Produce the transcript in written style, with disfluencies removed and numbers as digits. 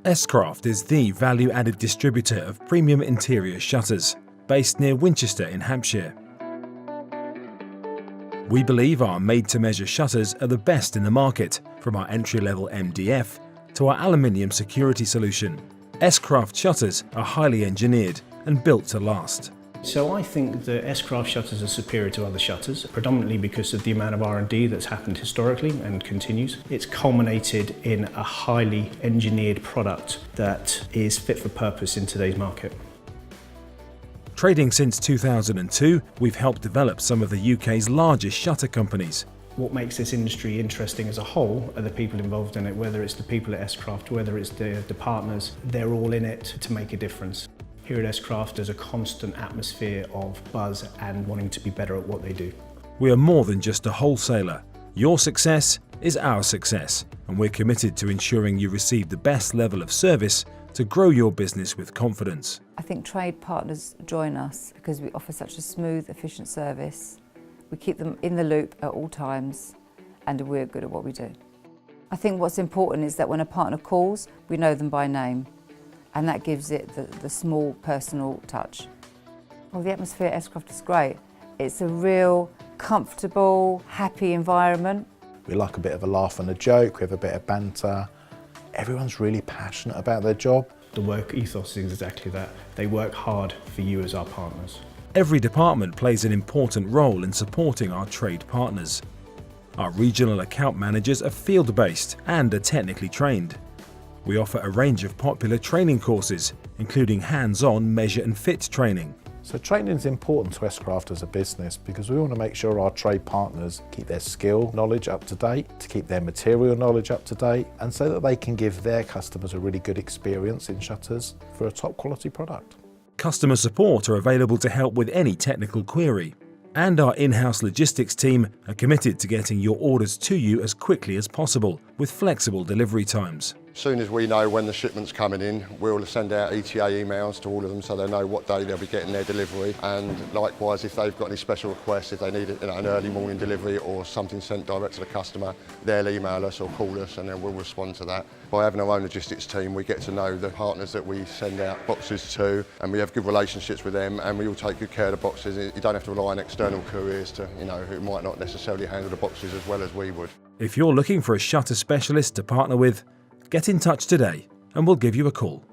S-Craft is the value-added distributor of premium interior shutters, based near Winchester in Hampshire. We believe our made-to-measure shutters are the best in the market, from our entry-level MDF to our aluminium security solution. S-Craft shutters are highly engineered and built to last. So I think the S-Craft shutters are superior to other shutters, predominantly because of the amount of R&D that's happened historically and continues. It's culminated in a highly engineered product that is fit for purpose in today's market. Trading since 2002, we've helped develop some of the UK's largest shutter companies. What makes this industry interesting as a whole are the people involved in it, whether it's the people at S-Craft, whether it's the partners, they're all in it to make a difference. Here at S-Craft, there's a constant atmosphere of buzz and wanting to be better at what they do. We are more than just a wholesaler. Your success is our success, and we're committed to ensuring you receive the best level of service to grow your business with confidence. I think trade partners join us because we offer such a smooth, efficient service. We keep them in the loop at all times, and we're good at what we do. I think what's important is that when a partner calls, we know them by name, and that gives it the small personal touch. Well, the atmosphere at S-Craft is great. It's a real comfortable, happy environment. We like a bit of a laugh and a joke, we have a bit of banter. Everyone's really passionate about their job. The work ethos is exactly that. They work hard for you as our partners. Every department plays an important role in supporting our trade partners. Our regional account managers are field-based and are technically trained. We offer a range of popular training courses, including hands-on measure and fit training. So training is important to S-Craft as a business because we want to make sure our trade partners keep their skill knowledge up to date, to keep their material knowledge up to date, and so that they can give their customers a really good experience in shutters for a top quality product. Customer support are available to help with any technical query. And our in-house logistics team are committed to getting your orders to you as quickly as possible, with flexible delivery times. As soon as we know when the shipment's coming in, we'll send out ETA emails to all of them so they know what day they'll be getting their delivery. And likewise, if they've got any special requests, if they need an early morning delivery or something sent direct to the customer, they'll email us or call us and then we'll respond to that. By having our own logistics team, we get to know the partners that we send out boxes to, and we have good relationships with them, and we all take good care of the boxes. You don't have to rely on external couriers to, who might not necessarily handle the boxes as well as we would. If you're looking for a shutter specialist to partner with, get in touch today and we'll give you a call.